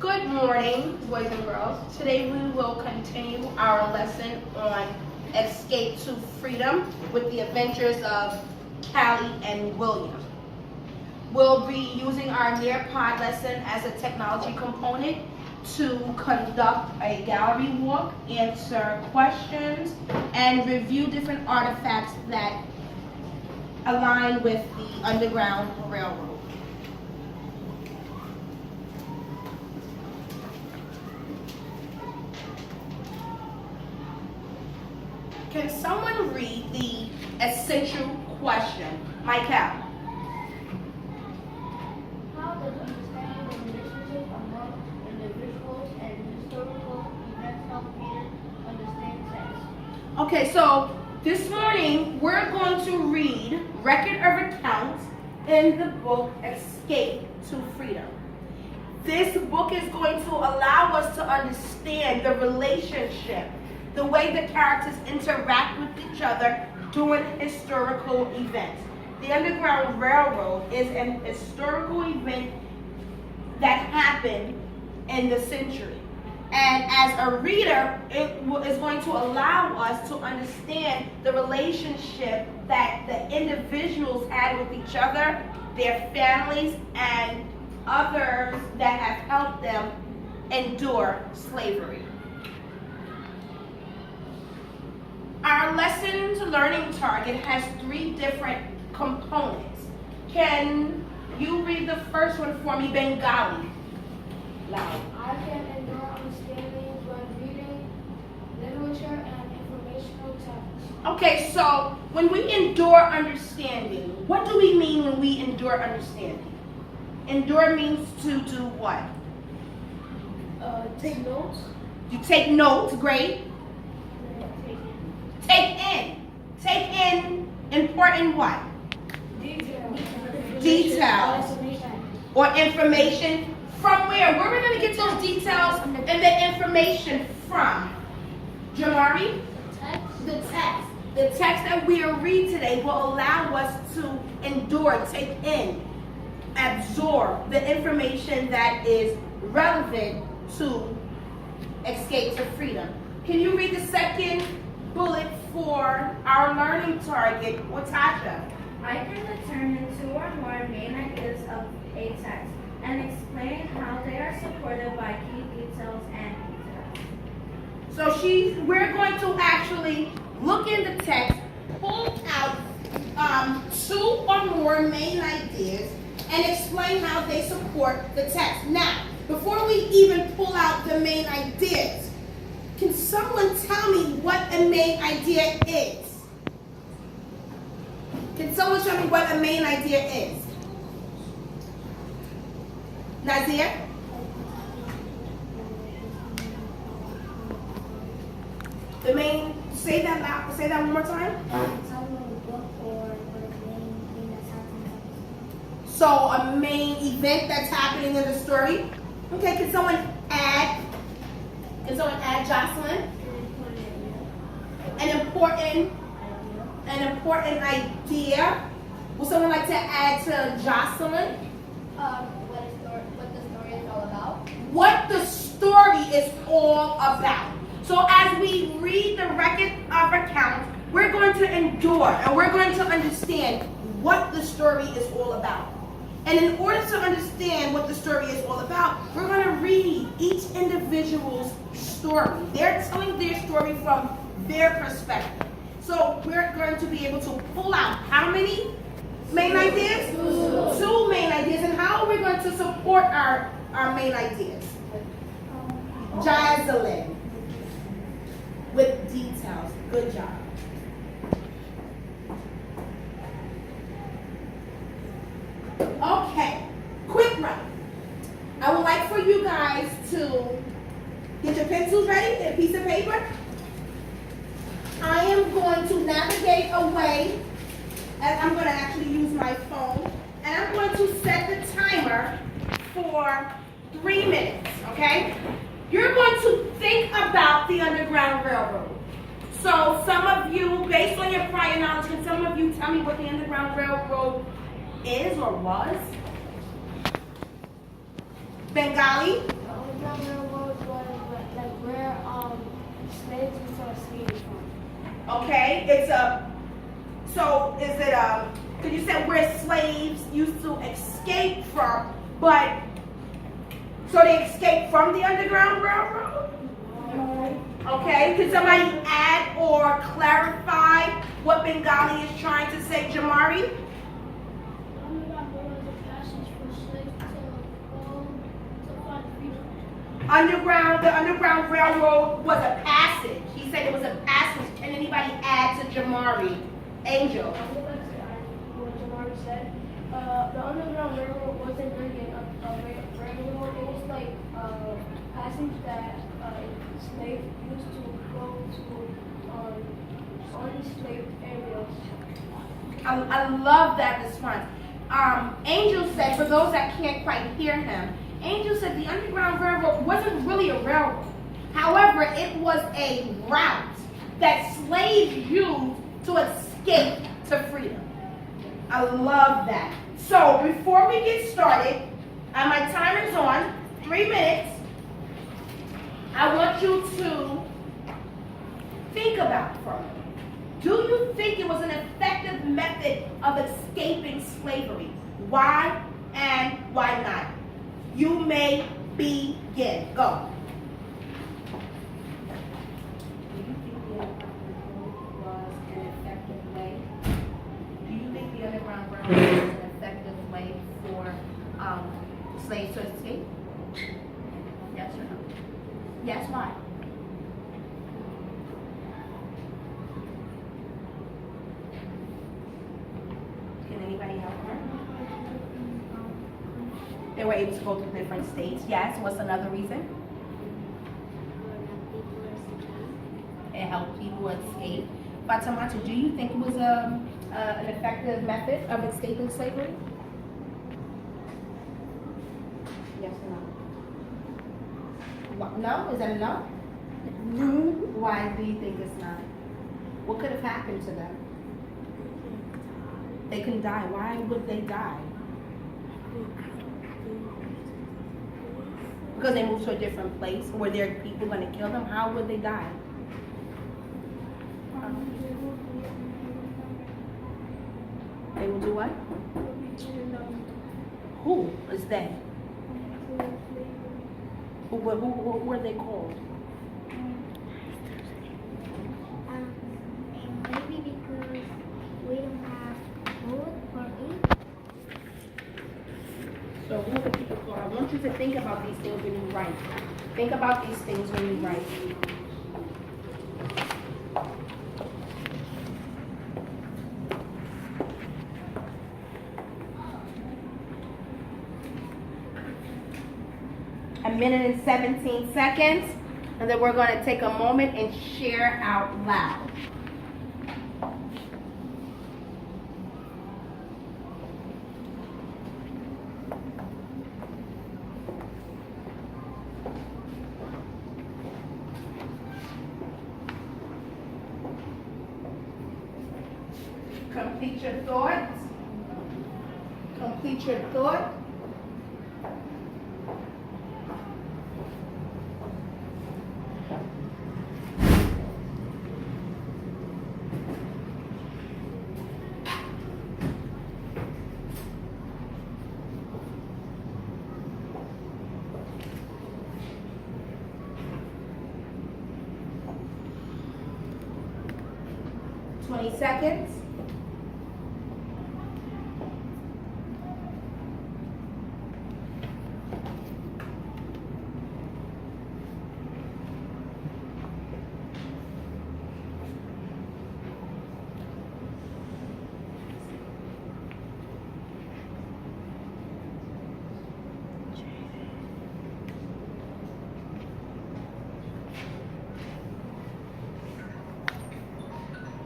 Good morning, boys and girls. Today we will continue our lesson on Escape to Freedom with the adventures of Callie and William. We'll be using our Nearpod lesson as a technology component to conduct a gallery walk, answer questions, and review different artifacts that align with the Underground Railroad. Can someone read the essential question? Michael. How does understanding the relationship among individuals and historical events help readers understand text? Okay, so this morning we're going to read Record of Accounts in the book Escape to Freedom. This book is going to allow us to understand the relationship, the way the characters interact with each other during historical events. The Underground Railroad is an historical event that happened in the century. And as a reader, it is going to allow us to understand the relationship that the individuals had with each other, their families, and others that have helped them endure slavery. Our lesson's learning target has 3 different components. Can you read the first one for me, Bengali? Loud. I can endure understanding when reading literature and informational texts. Okay, so when we endure understanding, what do we mean when we endure understanding? Endure means to do what? Take notes. You take notes, great. Take in important what? Details. Or information from where? Where are we going to get those details and the information from? Jamari? The text. The text that we will read today will allow us to endure, take in, absorb the information that is relevant to Escape to Freedom. Can you read the second bullet for our learning target, Watasha? I can determine 2 or more main ideas of a text and explain how they are supported by key details and details. So we're going to actually look in the text, pull out 2 or more main ideas, and explain how they support the text. Now, before we even pull out the main ideas, can someone tell me what a main idea is? Can someone tell me what a main idea is? Nazir? The main, say that loud, say that one more time. So a main event that's happening in the story. Okay, can someone add Jocelyn? An important idea. Would someone like to add to Jocelyn? What the story is all about. What the story is all about. So as we read the Record of Accounts, we're going to endure and we're going to understand what the story is all about. And in order to understand what the story is all about, we're going to read each individual's story. They're telling their story from their perspective. So we're going to be able to pull out how many main ideas? 2 main ideas. And how are we going to support our main ideas? Jocelyn. With details. Good job. Okay, quick run. I would like for you guys to get your pencils ready and a piece of paper. I am going to navigate away, and I'm going to actually use my phone, and I'm going to set the timer for 3 minutes, okay? You're going to think about the Underground Railroad. So some of you, based on your prior knowledge, can some of you tell me what the Underground Railroad is or was? Bengali? slaves used to escape from. Okay, because you said where slaves used to escape from, but, so they escaped from the Underground Railroad? Okay, can somebody add or clarify what Bengali is trying to say, Jamari? The Underground Railroad was a passage. He said it was a passage. Can anybody add to Jamari? Angel. I would like to add what Jamari said. The Underground Railroad wasn't really a railroad. It was like a passage that slaves used to go to enslaved areas. I love that response. Angel said, for those that can't quite hear him, Angel said the Underground Railroad wasn't really a railroad. However, it was a route that slaves used to escape to freedom. I love that. So before we get started, my timer is on, 3 minutes. I want you to think about it for a minute. Do you think it was an effective method of escaping slavery? Why and why not? You may begin. Go. Do you think the Underground Railroad was an effective way? Do you think the Underground Railroad was an effective way for slaves to escape? Yes or no? Yes, why? Can anybody help her? They were able to go to different states. Yes. What's another reason? It helped people escape. Fatimata, do you think it was an effective method of escaping slavery? Yes or no? No? Is that a no? No. Why do you think it's not? What could have happened to them? They couldn't die. Why would they die? Because they moved to a different place. Were there people going to kill them? How would they die? They will do what? Who is they? Who were they called? Maybe because we don't have food or eat. So who are the people called? I want you to think about these things when you write. Think about these things when you write. A minute and 17 seconds, and then we're going to take a moment and share out loud. Complete your thoughts. Complete your thought. Seconds.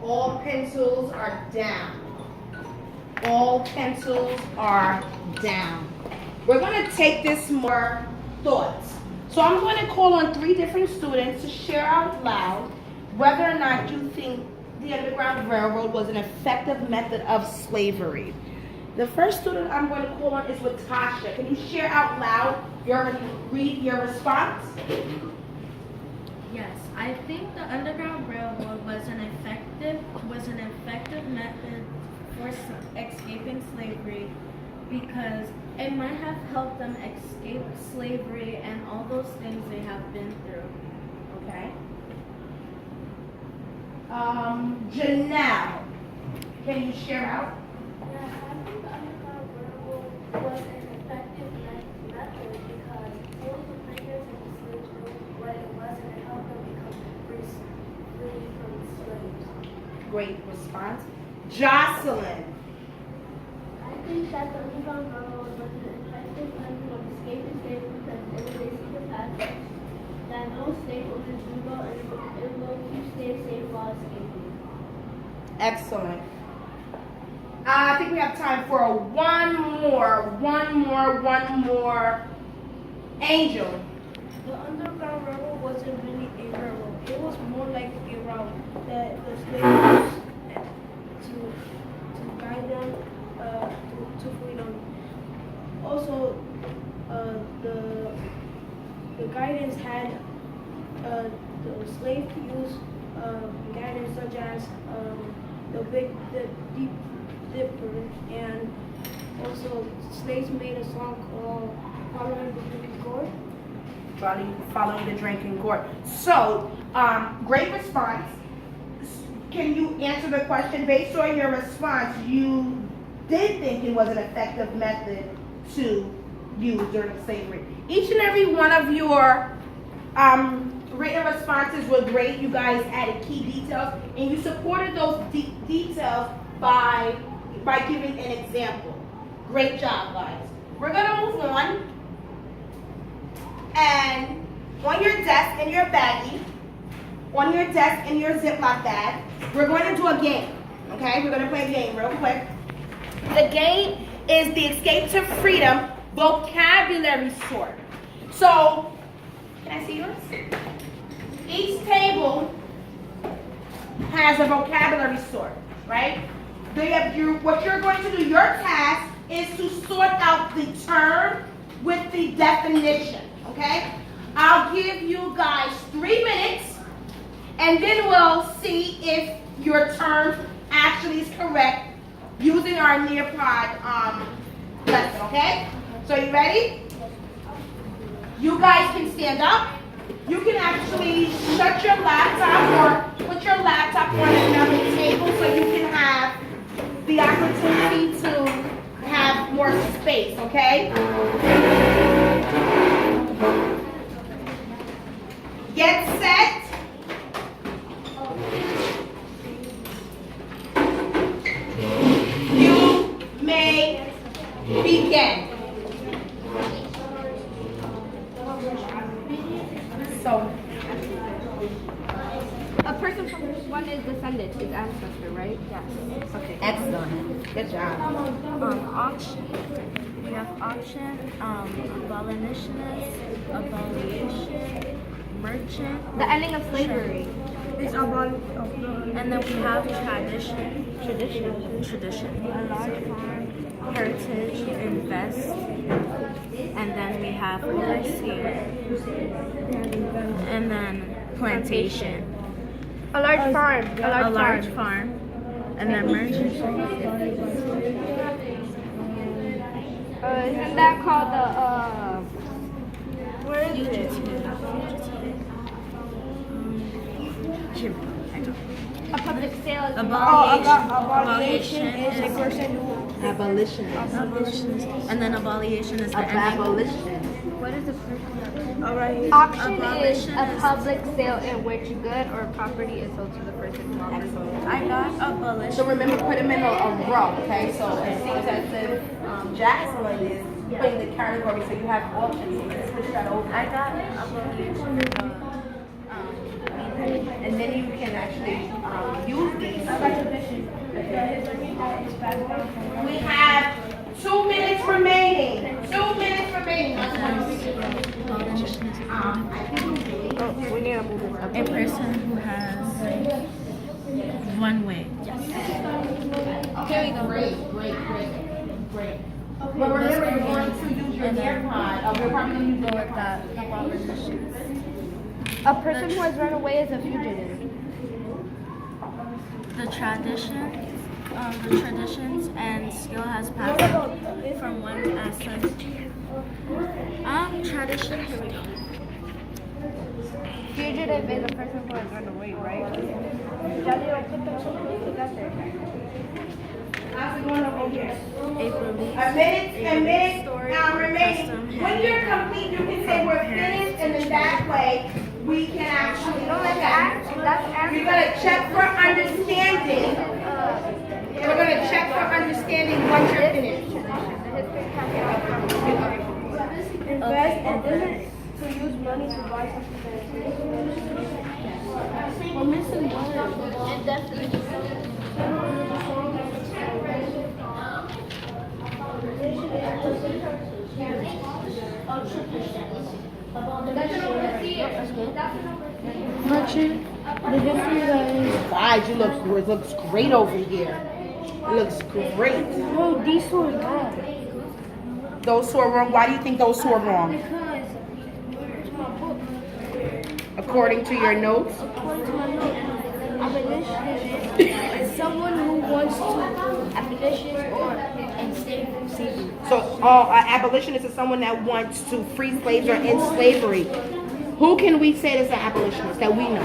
All pencils are down. All pencils are down. We're going to take this more thoughts. So I'm going to call on 3 different students to share out loud whether or not you think the Underground Railroad was an effective method of slavery. The first student I'm going to call on is with Tasha. Can you share out loud read your response? Yes, I think the Underground Railroad was an effective method for escaping slavery because it might have helped them escape slavery and all those things they have been through. Okay. Janelle, can you share out? Yeah, I think the Underground Railroad was an effective method because all the prisoners and the slaves knew what it was and it helped them become free from slaves. Great response. Jocelyn. I think that the Underground Railroad was an effective method of escaping slavery because it was a secret passage that no slave owners knew about and it will keep slaves safe while escaping. Excellent. I think we have time for one more. Angel. The Underground Railroad wasn't really a railroad. It was more like a route that the slaves used to guide them to freedom. Also, the guidance had the slave could use guidance such as the deep dipper, and also slaves made a song called "Following the Drinking Gourd." Following the drinking gourd. So, great response. Can you answer the question? Based on your response, you did think it was an effective method to use during slavery. Each and every one of your written responses were great. You guys added key details, and you supported those details by giving an example. Great job, guys. We're gonna move on. And on your desk in your baggie, on your desk in your Ziploc bag, we're going to do a game. Okay, we're going to play a game real quick. The game is the Escape to Freedom vocabulary sort. So, can I see yours? Each table has a vocabulary sort, right? What you're going to do, your task is to sort out the term with the definition, okay? I'll give you guys 3 minutes, and then we'll see if your term actually is correct using our Nearpod lesson, okay? So you ready? You guys can stand up. You can actually shut your laptop or put your laptop on another table so you can have the opportunity to have more space, okay? Get set. You may begin. So, A person from one is descendant, is ancestor, right? Yes. Okay. excellent. Good job. Auction. We have auction, abolitionist, merchant. The ending of slavery. And then we have tradition. A large farm, heritage, invest. And then we have overseer. And then plantation. A large farm. A large farm. And then merchant. Isn't that called where is it? A public sale. Abolition is a person who. Abolitionist. And then abolition is the ending. Abolition. What is a person? Alright. Auction is a Abolitionist. public sale in which good or property is sold to the person who offers it. I got abolition. So remember, put them in a row, okay? So it seems as if Jackson is putting the category, so you have options. So let's switch that over. I got abolition. And then you can actually use these. We have 2 minutes remaining. 2 minutes remaining. We need to move this up. A person who has one way. Okay, great. But remember, you're going to use your Nearpod. We're probably going to use the Abolition. A person who has run away is a fugitive. The traditions and skill has passed from one essence. Tradition. Here we go. Fugitive is a person who has run away, right? Johnny, don't put them so close together. How's it going over here? A belief. A minute remaining. When you're complete, you can say we're finished, and then that way we can actually look at it. We're going to check for understanding. We're going to check for understanding once you're finished. Invest and business to use money to buy something that We're missing one. merchant, the history that is. Guys, it looks great over here. It looks great. No, these two are bad. Those two are wrong. Why do you think those two are wrong? Because it's my book. According to your notes? According to my notes, abolitionist is someone who wants to abolish or enslave slavery. So, abolitionist is someone that wants to free slaves or end slavery. Who can we say is an abolitionist that we know?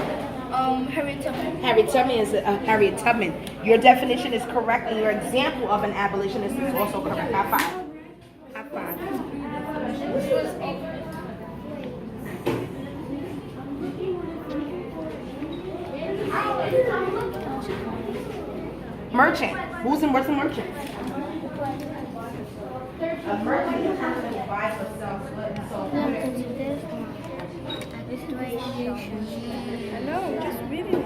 Harriet Tubman. Harriet Tubman is Harriet Tubman. Your definition is correct, and your example of an abolitionist is also correct. High five. High five. Merchant. What's a merchant? A merchant is a person who buys or sells goods. No, just reading it.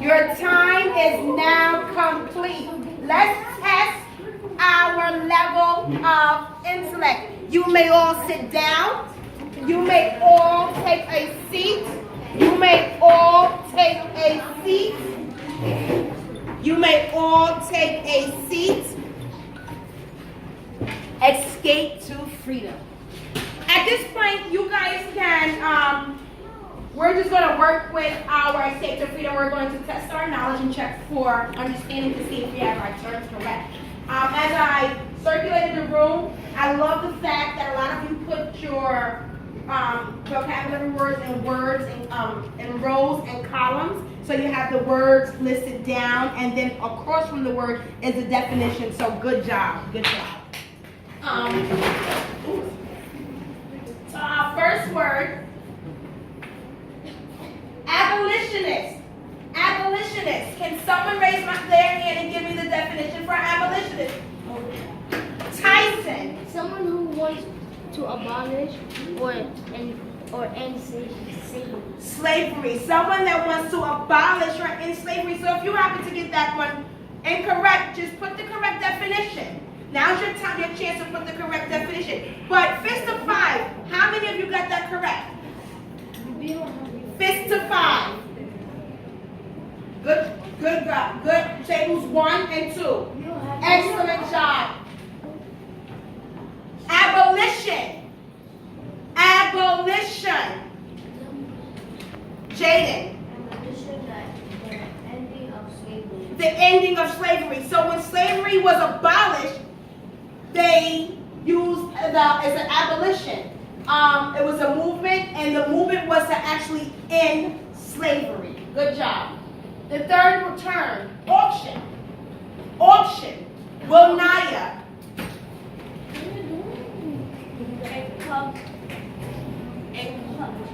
Your time is now complete. Let's test our level of intellect. You may all sit down. You may all take a seat. You may all take a seat. You may all take a seat. Escape to freedom. At this point, you guys can, we're just going to work with our escape to freedom. We're going to test our knowledge and check for understanding to see if we have our terms correct. As I circulated the room, I love the fact that a lot of you put your vocabulary words in rows and columns. So you have the words listed down, and then across from the word is the definition. So good job, good job. So our first word, abolitionist. Abolitionist. Can someone raise their hand and give me the definition for abolitionist? Tyson. Someone who wants to abolish or end slavery. Slavery. Someone that wants to abolish or end slavery. So if you happen to get that one incorrect, just put the correct definition. Now's your time, your chance to put the correct definition. But fist to 5. How many of you got that correct? Fist to 5. Good job. Good. Tables 1 and 2. Excellent job. Abolition. Abolition. Jaden. The ending of slavery. So when slavery was abolished, they used as an abolition. It was a movement, and the movement was to actually end slavery. Good job. The third term, auction. Auction. Wilnaya.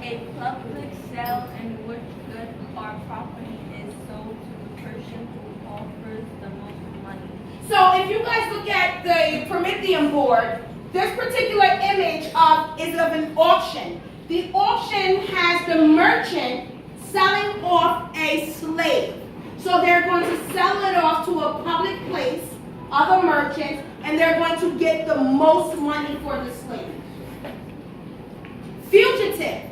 A public sale in which goods or property is sold to the person who offers the most money. So if you guys look at the Promethean board, this particular image is of an auction. The auction has the merchant selling off a slave. So they're going to sell it off to a public place, other merchants, and they're going to get the most money for the slave. Fugitive.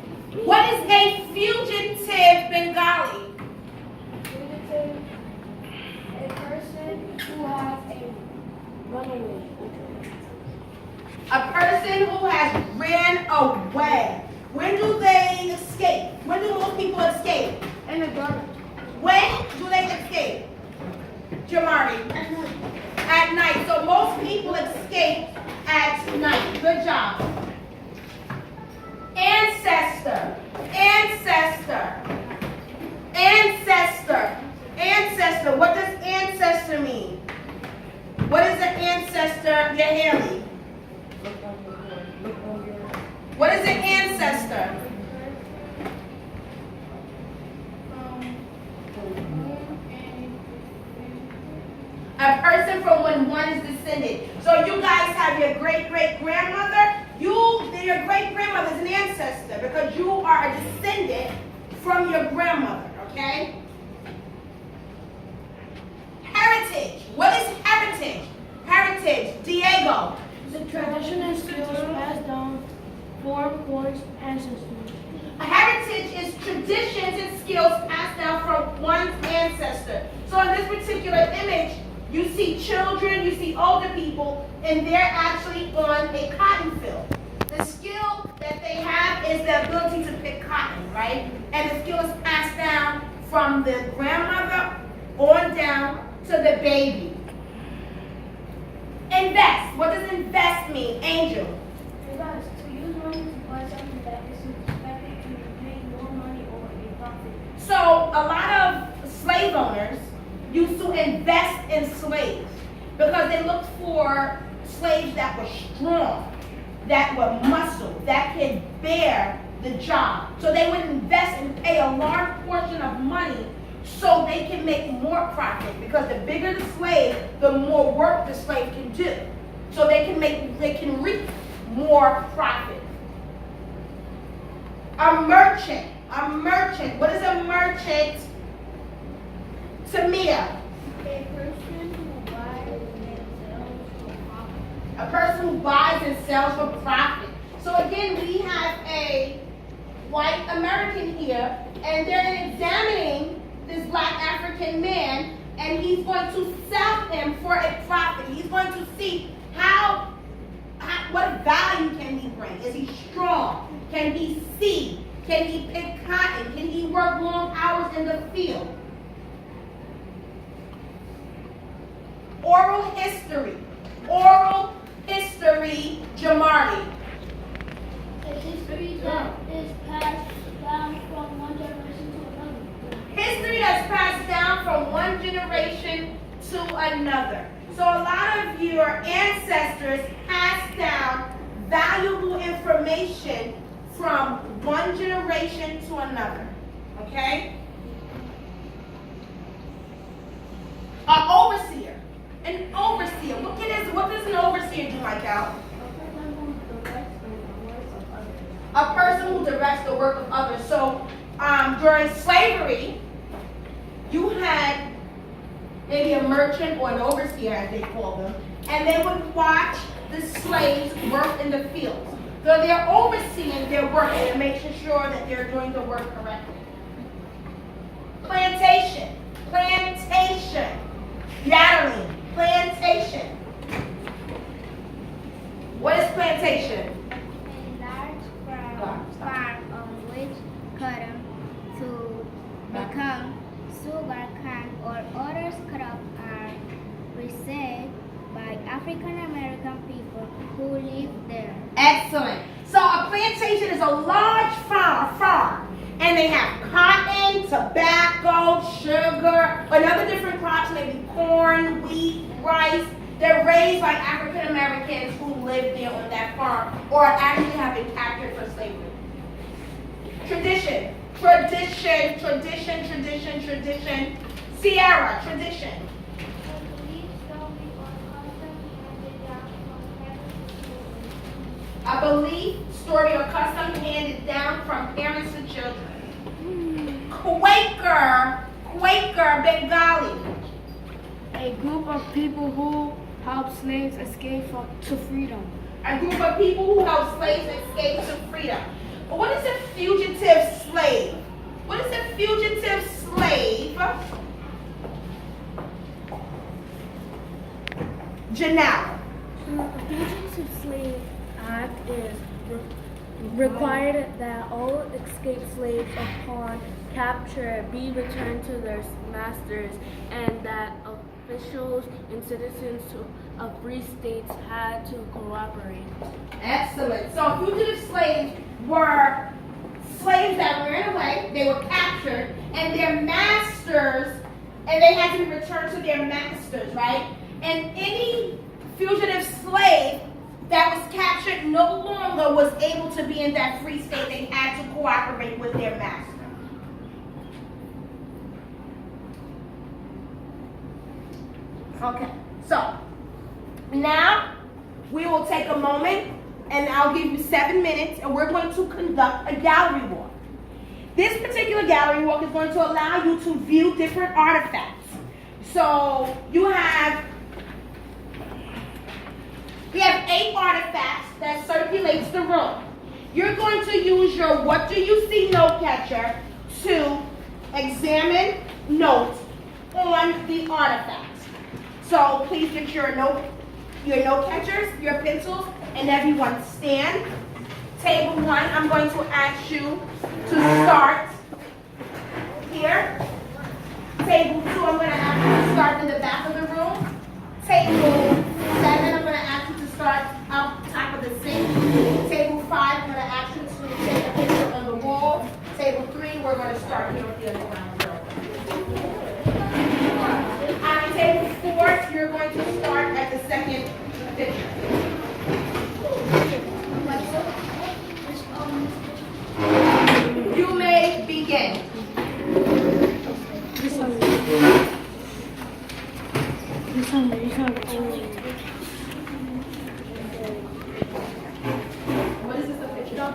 What is a fugitive Bengali? Fugitive, a person who who has a runaway. A person who has ran away. When do they escape? When do most people escape? And a daughter. When do they escape? Jamari? At night. So most people escape at night. Good job. Ancestor. Ancestor. Ancestor. Ancestor. What does ancestor mean? What is an ancestor, Haley? What is an ancestor? A person from when one is descended. So you guys have your great-great-grandmother. Your great-grandmother is an ancestor because you are a descendant from your grandmother, okay? Heritage. What is heritage? Heritage. Diego. The tradition and skills passed down from one's ancestors. A heritage is traditions and skills passed down from one's ancestor. So in this particular image, you see children, you see older people, and they're actually on a cotton field. The skill that they have is the ability to pick cotton, right? And the skill is passed down from the grandmother on down to the baby. Invest. What does invest mean? Angel. Thus, to use money to buy something that is expected to make more money or a profit. So a lot of slave owners used to invest in slaves because they looked for slaves that were strong, that were muscle, that could bear the job. So they would invest and pay a large portion of money so they can make more profit, because the bigger the slave, the more work the slave can do. So they can reap more profit. A merchant. A merchant. What is a merchant? Tamia. A person who buys and sells for profit. A person who buys and sells for profit. So again, we have a white American here, and they're examining this black African man, and he's going to sell him for a profit. He's going to see what value can he bring. Is he strong? Can he see? Can he pick cotton? Can he work long hours in the field? Oral history. Oral history, Jamari. A history that is passed down from one generation to another. History that's passed down from one generation to another. So a lot of your ancestors passed down valuable information from one generation to another. Okay? An overseer. An overseer. What does an overseer do, Michael? A person who directs the work of others. So during slavery, you had maybe a merchant or an overseer, as they call them, and they would watch the slaves work in the fields. So they're overseeing their work and making sure that they're doing the work correctly. Plantation. Plantation. Yattling. Plantation. What is plantation? A large farm on which cotton to become sugar cane or other crops are raised by African American people who live there. Excellent. So a plantation is a large farm, and they have cotton, tobacco, sugar, and other different crops, maybe corn, wheat, rice. They're raised by African Americans who live there on that farm or actually have been captured for slavery. Tradition. Tradition, tradition, tradition, tradition. Sierra, tradition. A belief, story, or custom handed down from parents to children. Quaker, Bengali. A group of people who help slaves escape to freedom. A group of people who help slaves escape to freedom. But what is a fugitive slave? What is a fugitive slave? Janelle. The Fugitive Slave Act is required that all escaped slaves upon capture be returned to their masters, and that officials and citizens of free states had to cooperate. Excellent. So fugitive slaves were slaves that ran away, they were captured, and their masters, and they had to be returned to their masters, right? And any fugitive slave that was captured no longer was able to be in that free state. They had to cooperate with their master. Okay, so now we will take a moment and I'll give you 7 minutes and we're going to conduct a gallery walk. This particular gallery walk is going to allow you to view different artifacts. So we have 8 artifacts that circulates the room. You're going to use your what do you see note catcher to examine notes on the artifacts. So please get your note catchers, your pencils, and everyone stand. Table 1, I'm going to ask you to start here. Table 2, I'm going to ask you to start in the back of the room. Table 7, I'm going to ask you to start up top of the sink. Table 5, I'm going to ask you to take a picture on the wall. Table 3, we're going to start here with the underground railroad. On table 4, you're going to start at the second picture. You may begin. What is this a picture of?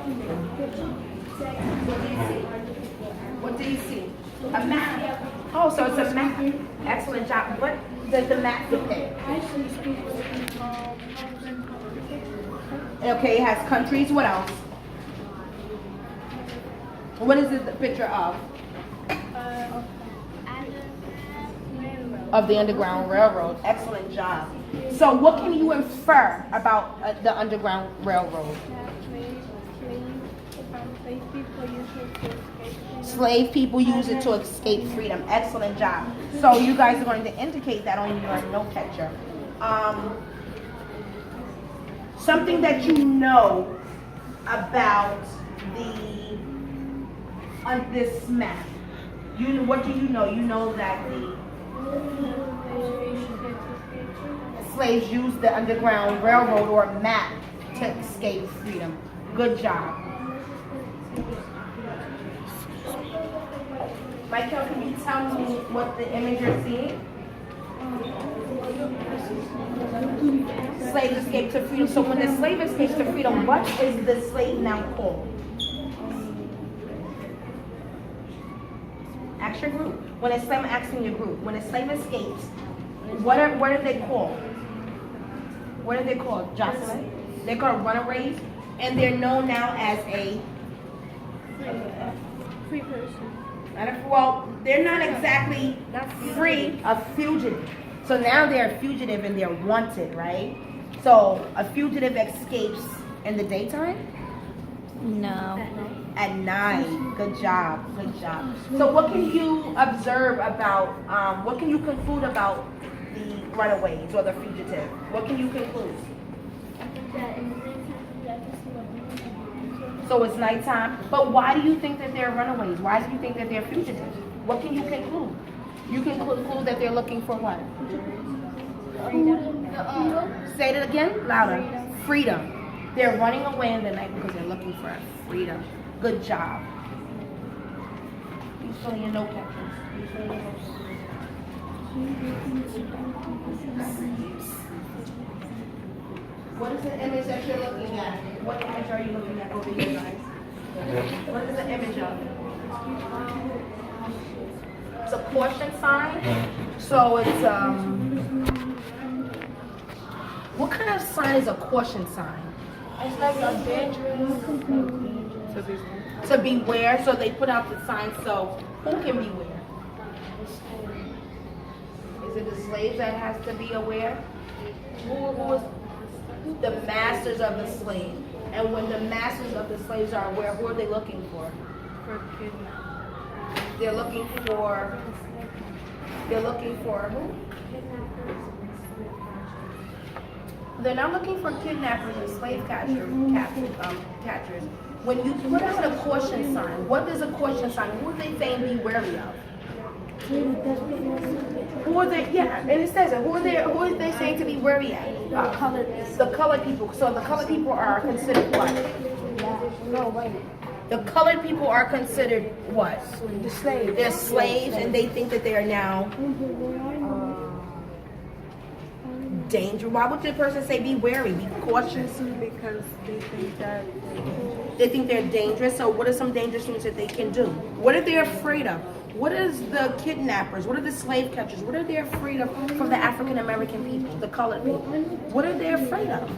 What do you see? A map. Oh, so it's a map. Excellent job. What does the map depict? Okay, it has countries. What else? What is it the picture of? Of the Underground Railroad. Excellent job. So what can you infer about the Underground Railroad? Slave people use it to escape freedom. Excellent job. So you guys are going to indicate that on your note catcher. Something that you know about this map. What do you know? You know that the slaves used the Underground Railroad or map to escape freedom. Good job. Michael, can you tell me what the image you're seeing? Slaves escaped to freedom. So when the slave escapes to freedom, what is the slave now called? Ask your group. When a slave, I'm asking your group. When a slave escapes, what are they called? What are they called? Jocelyn? They're called runaways, and they're known now as a Free person. well, they're not exactly free, a fugitive. So now they're a fugitive and they're wanted, right? So a fugitive escapes in the daytime? No. At night. Good job. Good job. So what can you observe about, what can you conclude about the runaways or the fugitive? What can you conclude? So it's nighttime. But why do you think that they're runaways? Why do you think that they're fugitives? What can you conclude? You can conclude that they're looking for what? Say it again, louder. Freedom. They're running away in the night because they're looking for freedom. Good job. You fill your note captions. You fill your notes. What is the image that you're looking at? What image are you looking at over here, guys? What is the image of? It's a caution sign. So it's what kind of sign is a caution sign? It's like a dangerous. To beware. So they put out the sign so who can beware? Is it the slaves that has to be aware? Who was the masters of the slave? And when the masters of the slaves are aware, who are they looking for? For kidnapping. They're looking for who? They're not looking for kidnappers and slave catchers. When you put out a caution sign, what is a caution sign? Who are they saying be wary of? Who are they? Yeah, and it says it. Who are they saying to be wary of? The colored people. So the colored people are considered what? The colored people are considered what? The slaves. They're slaves, and they think that they are now dangerous. Why would the person say be wary, be cautious? Because they think that They think they're dangerous. So what are some dangerous things that they can do? What are they afraid of? What is the kidnappers? What are the slave catchers? What are they afraid of from the African American people, the colored people? What are they afraid of?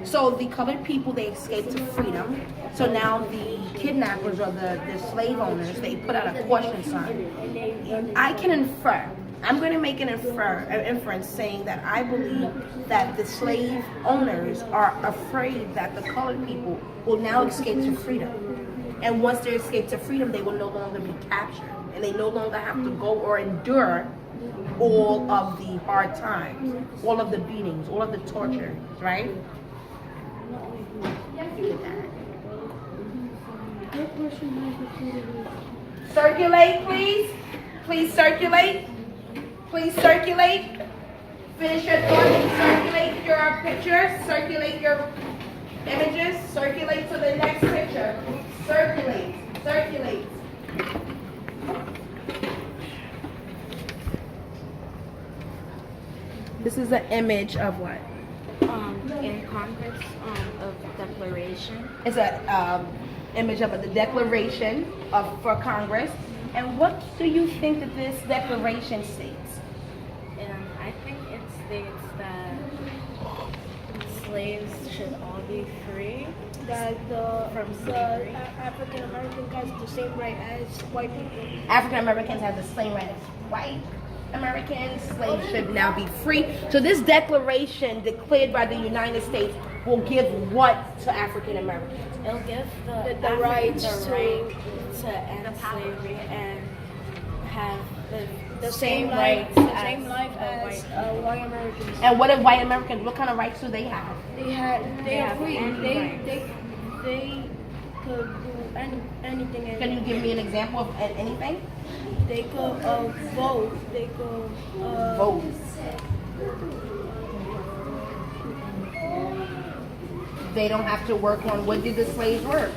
So the colored people, they escaped to freedom. So now the kidnappers or the slave owners, they put out a caution sign. I can infer, I'm going to make an inference saying that I believe that the slave owners are afraid that the colored people will now escape to freedom. And once they escape to freedom, they will no longer be captured. And they no longer have to go or endure all of the hard times, all of the beatings, all of the torture, right? Circulate, please. Please circulate. Please circulate. Finish your thoughts. Circulate your pictures. Circulate your images. Circulate to the next picture. Circulate. Circulate. This is an image of what? in Congress of Declaration. It's an image of the Declaration for Congress. And what do you think that this declaration states? I think it states that slaves should all be free. That From the slavery. African Americans has the same right as white people. African Americans have the same right as white Americans. Slaves should now be free. So this declaration declared by the United States will give what to African Americans? It'll give The rights to end slavery and have the same rights the as same life the as white white Americans. And what if white Americans, what kind of rights do they have? They are have free. any They could do anything. Can you give me an example of anything? They could vote. They could Vote. They don't have to work on, what did the slaves work?